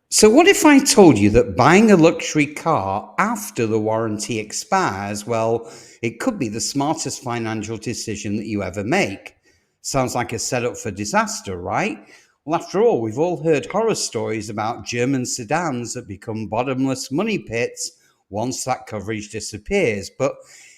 So, what if I told you that buying a luxury car after the warranty expires, well, it could be the smartest financial decision that you ever make? Sounds like a setup for disaster, right? Well, after all, we've all heard horror stories about German sedans that become bottomless money pits once that coverage disappears. But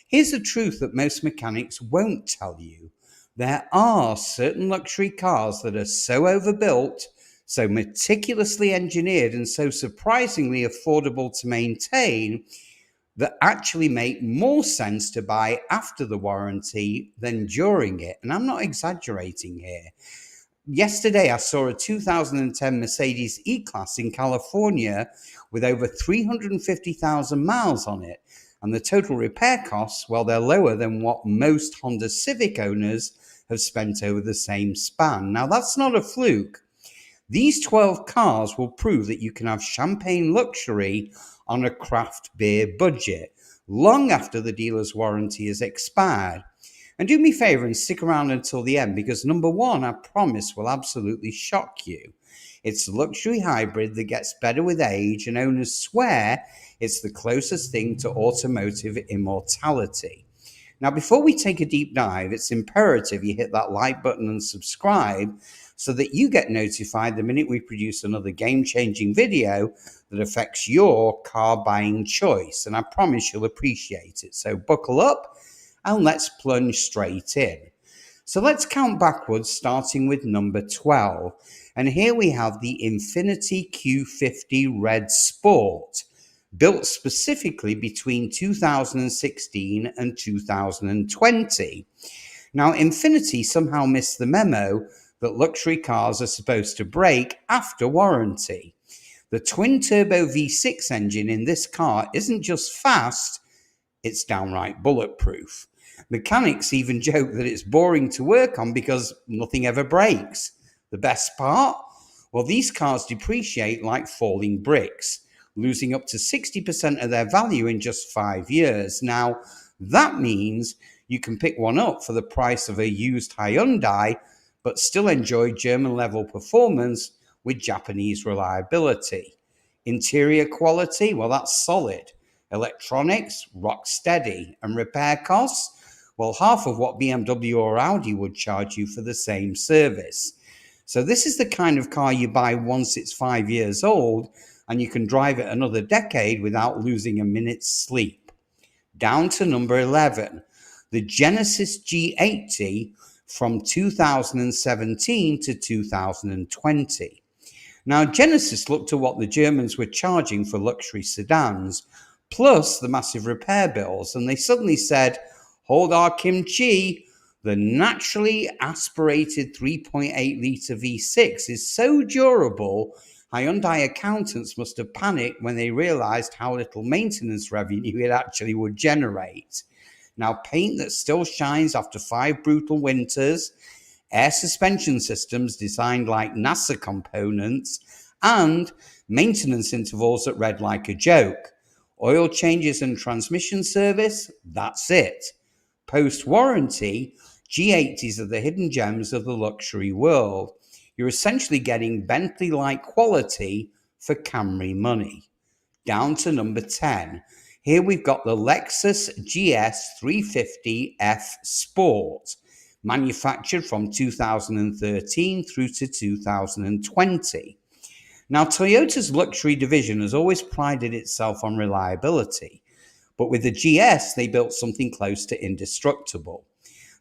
here's the truth that most mechanics won't tell you: there are certain luxury cars that are so overbuilt, so meticulously engineered, and so surprisingly affordable to maintain that actually make more sense to buy after the warranty than during it. And I'm not exaggerating here. Yesterday, I saw a 2010 Mercedes E-Class in California with over 350,000 miles on it. And the total repair costs, well, they're lower than what most Honda Civic owners have spent over the same span. Now, that's not a fluke. These 12 cars will prove that you can have champagne luxury on a craft beer budget long after the dealer's warranty has expired. And do me a favor and stick around until the end, because number one, I promise, will absolutely shock you. It's a luxury hybrid that gets better with age, and owners swear it's the closest thing to automotive immortality. Now, before we take a deep dive, it's imperative you hit that like button and subscribe so that you get notified the minute we produce another game-changing video that affects your car buying choice. And I promise you'll appreciate it. So buckle up and let's plunge straight in. So let's count backwards, starting with number 12. And here we have the Infiniti Q50 Red Sport, built specifically between 2016 and 2020. Now, Infiniti somehow missed the memo that luxury cars are supposed to break after warranty. The twin-turbo V6 engine in this car isn't just fast, it's downright bulletproof. Mechanics even joke that it's boring to work on because nothing ever breaks. The best part? Well, these cars depreciate like falling bricks, losing up to 60% of their value in just 5 years. Now, that means you can pick one up for the price of a used Hyundai, but still enjoy German-level performance with Japanese reliability. Interior quality, well, that's solid. Electronics, rock steady. And repair costs, well, half of what BMW or Audi would charge you for the same service. So this is the kind of car you buy once it's 5 years old, and you can drive it another decade without losing a minute's sleep. Down to number 11, the Genesis G80 from 2017 to 2020. Now, Genesis looked at what the Germans were charging for luxury sedans, plus the massive repair bills, and they suddenly said, hold our kimchi, the naturally aspirated 3.8-litre V6 is so durable, Hyundai accountants must have panicked when they realized how little maintenance revenue it actually would generate. Now, paint that still shines after 5 brutal winters, air suspension systems designed like NASA components, and maintenance intervals that read like a joke. Oil changes and transmission service, that's it. Post-warranty, G80s are the hidden gems of the luxury world. You're essentially getting Bentley-like quality for Camry money. Down to number 10. Here we've got the Lexus GS 350F Sport, manufactured from 2013 through to 2020. Now, Toyota's luxury division has always prided itself on reliability, but with the GS, they built something close to indestructible.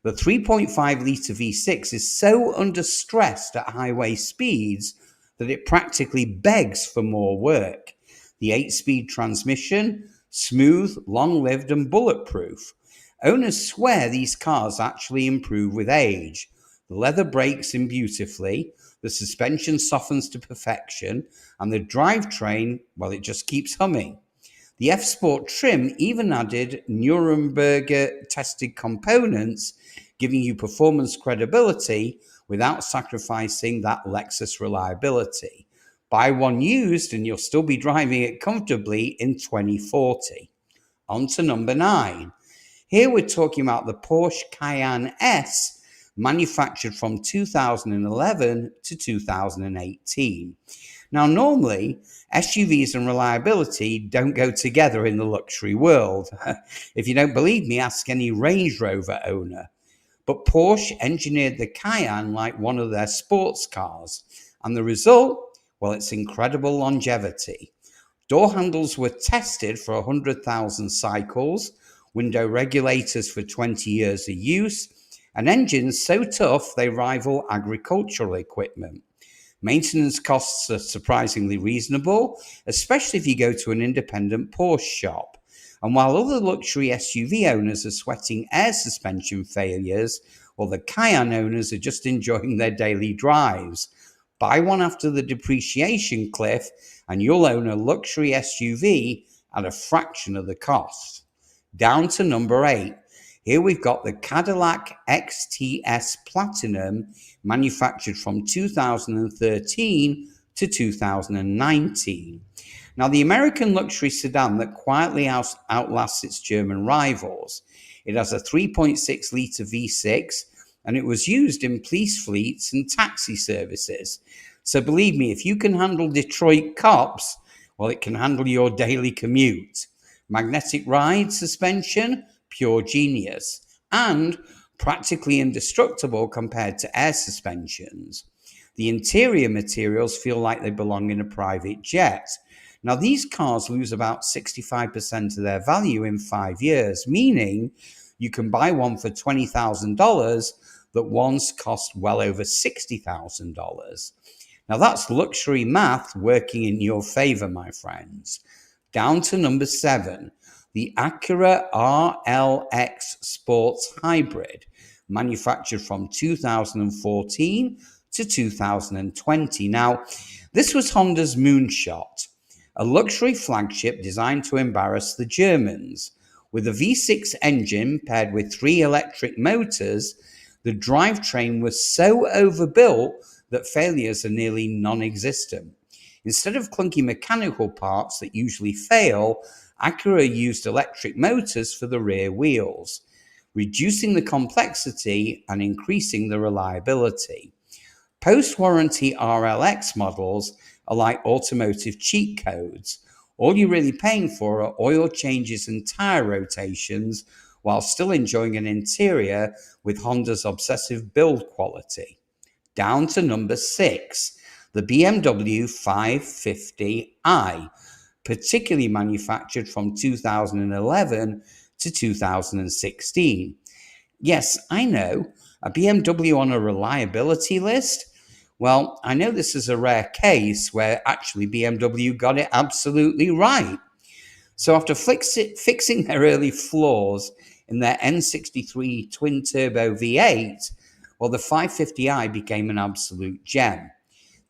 The 3.5-litre V6 is so under stress at highway speeds that it practically begs for more work. The 8-speed transmission, smooth, long-lived, and bulletproof. Owners swear these cars actually improve with age. The leather breaks in beautifully, the suspension softens to perfection, and the drivetrain, well, it just keeps humming. The F-Sport trim even added Nuremberg-tested components, giving you performance credibility without sacrificing that Lexus reliability. Buy one used and you'll still be driving it comfortably in 2040. On to number 9. Here we're talking about the Porsche Cayenne S, manufactured from 2011 to 2018. Now, normally, SUVs and reliability don't go together in the luxury world. If you don't believe me, ask any Range Rover owner. But Porsche engineered the Cayenne like one of their sports cars. And the result? Well, it's incredible longevity. Door handles were tested for 100,000 cycles, window regulators for 20 years of use, and engines so tough they rival agricultural equipment. Maintenance costs are surprisingly reasonable, especially if you go to an independent Porsche shop. And while other luxury SUV owners are sweating air suspension failures, well, the Cayenne owners are just enjoying their daily drives. Buy one after the depreciation cliff, and you'll own a luxury SUV at a fraction of the cost. Down to number 8. Here we've got the Cadillac XTS Platinum, manufactured from 2013 to 2019. Now, the American luxury sedan that quietly outlasts its German rivals. It has a 3.6-litre V6, and it was used in police fleets and taxi services. So believe me, if you can handle Detroit cops, well, it can handle your daily commute. Magnetic ride suspension, pure genius, and practically indestructible compared to air suspensions. The interior materials feel like they belong in a private jet. Now, these cars lose about 65% of their value in 5 years, meaning you can buy one for $20,000 that once cost well over $60,000. Now, that's luxury math working in your favor, my friends. Down to number 7. The Acura RLX Sports Hybrid, manufactured from 2014 to 2020. Now, this was Honda's moonshot, a luxury flagship designed to embarrass the Germans. With a V6 engine paired with 3 electric motors, the drivetrain was so overbuilt that failures are nearly non-existent. Instead of clunky mechanical parts that usually fail, Acura used electric motors for the rear wheels, reducing the complexity and increasing the reliability. Post-warranty RLX models are like automotive cheat codes. All you're really paying for are oil changes and tire rotations while still enjoying an interior with Honda's obsessive build quality. Down to number 6, the BMW 550i, particularly manufactured from 2011 to 2016. Yes, I know, a BMW on a reliability list? Well, I know this is a rare case where actually BMW got it absolutely right. So after fixing their early flaws in their N63 twin-turbo V8, well, the 550i became an absolute gem.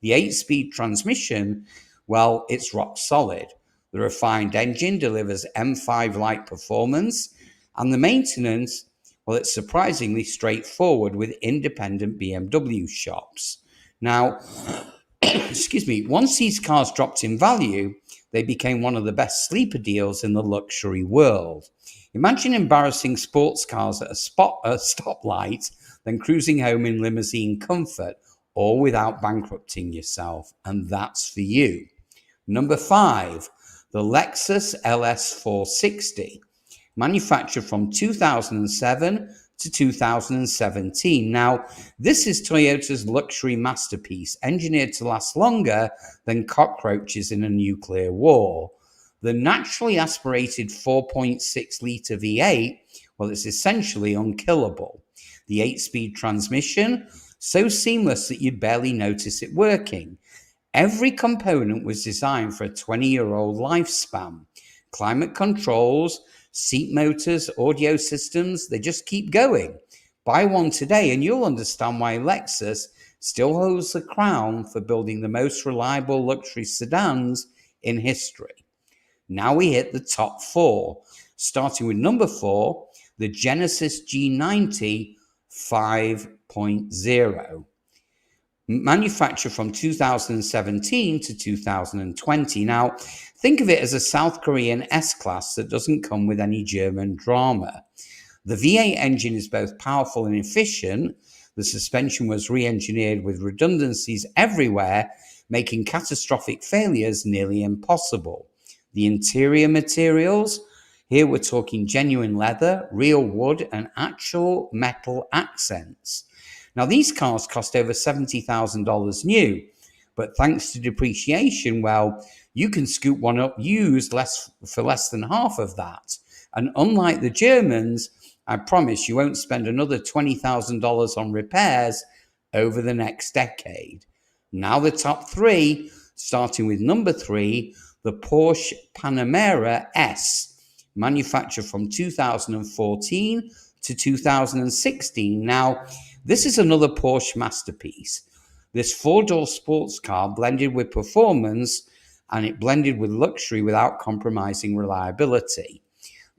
The 8-speed transmission, well, it's rock solid. The refined engine delivers M5-like performance, and the maintenance, well, it's surprisingly straightforward with independent BMW shops. Now, excuse me, once these cars dropped in value, they became one of the best sleeper deals in the luxury world. Imagine embarrassing sports cars at a stoplight, then cruising home in limousine comfort, all without bankrupting yourself, and that's for you. Number 5, the Lexus LS460, manufactured from 2007 to 2017. Now, this is Toyota's luxury masterpiece, engineered to last longer than cockroaches in a nuclear war. The naturally aspirated 4.6-litre V8, well, it's essentially unkillable. The 8-speed transmission, so seamless that you'd barely notice it working. Every component was designed for a 20-year-old lifespan. Climate controls, seat motors, audio systems, they just keep going. Buy one today and you'll understand why Lexus still holds the crown for building the most reliable luxury sedans in history. Now we hit the top 4, starting with number 4, the Genesis G90 5.0. Manufactured from 2017 to 2020. Now, think of it as a South Korean S-Class that doesn't come with any German drama. The V8 engine is both powerful and efficient. The suspension was re-engineered with redundancies everywhere, making catastrophic failures nearly impossible. The interior materials, here we're talking genuine leather, real wood, and actual metal accents. Now, these cars cost over $70,000 new, but thanks to depreciation, well, you can scoop one up used for less than half of that. And unlike the Germans, I promise you won't spend another $20,000 on repairs over the next decade. Now the top three, starting with number 3, the Porsche Panamera S, manufactured from 2014 to 2016. Now, this is another Porsche masterpiece. This four-door sports car blended with performance, and it blended with luxury without compromising reliability.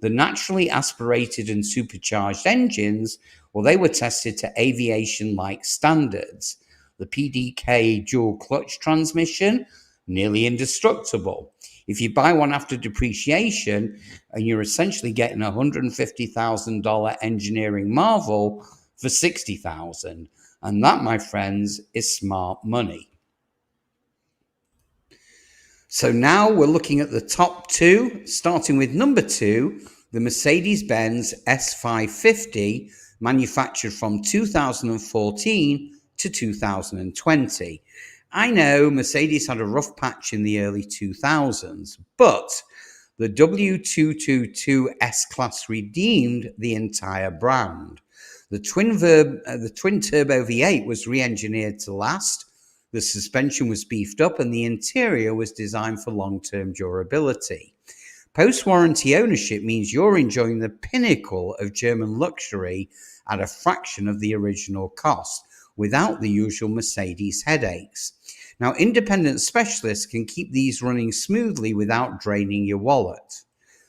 The naturally aspirated and supercharged engines, well, they were tested to aviation-like standards. The PDK dual clutch transmission, nearly indestructible. If you buy one after depreciation, and you're essentially getting a $150,000 engineering marvel for $60,000. And that, my friends, is smart money. So now we're looking at the top two, starting with number 2, the Mercedes-Benz S550, manufactured from 2014 to 2020. I know Mercedes had a rough patch in the early 2000s, but the W222 S-Class redeemed the entire brand. The twin-turbo V8 was re-engineered to last, the suspension was beefed up, and the interior was designed for long-term durability. Post-warranty ownership means you're enjoying the pinnacle of German luxury at a fraction of the original cost, without the usual Mercedes headaches. Now, independent specialists can keep these running smoothly without draining your wallet.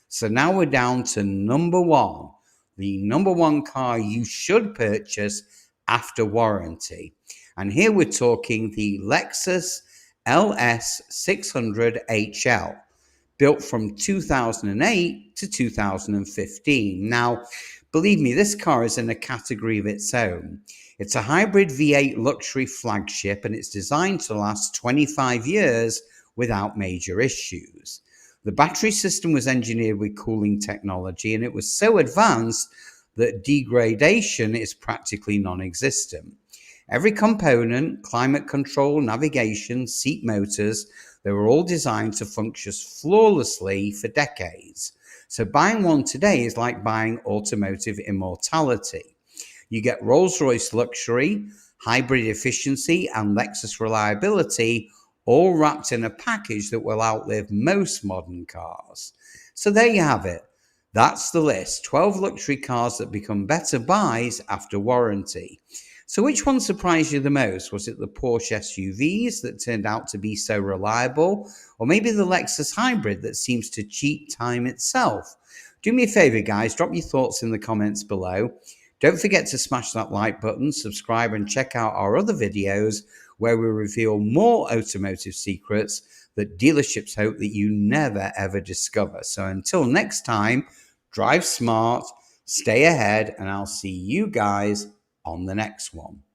So now we're down to number 1, the number 1 car you should purchase after warranty. And here we're talking the Lexus LS600hL, built from 2008 to 2015. Now, believe me, this car is in a category of its own. It's a hybrid V8 luxury flagship, and it's designed to last 25 years without major issues. The battery system was engineered with cooling technology, and it was so advanced that degradation is practically non-existent. Every component, climate control, navigation, seat motors, they were all designed to function flawlessly for decades. So buying one today is like buying automotive immortality. You get Rolls-Royce luxury, hybrid efficiency, and Lexus reliability, all wrapped in a package that will outlive most modern cars. So there you have it. That's the list. 12 luxury cars that become better buys after warranty. So which one surprised you the most? Was it the Porsche SUVs that turned out to be so reliable? Or maybe the Lexus hybrid that seems to cheat time itself? Do me a favor, guys. Drop your thoughts in the comments below. Don't forget to smash that like button, subscribe, and check out our other videos where we reveal more automotive secrets that dealerships hope that you never ever discover. So until next time, drive smart, stay ahead, and I'll see you guys on the next one.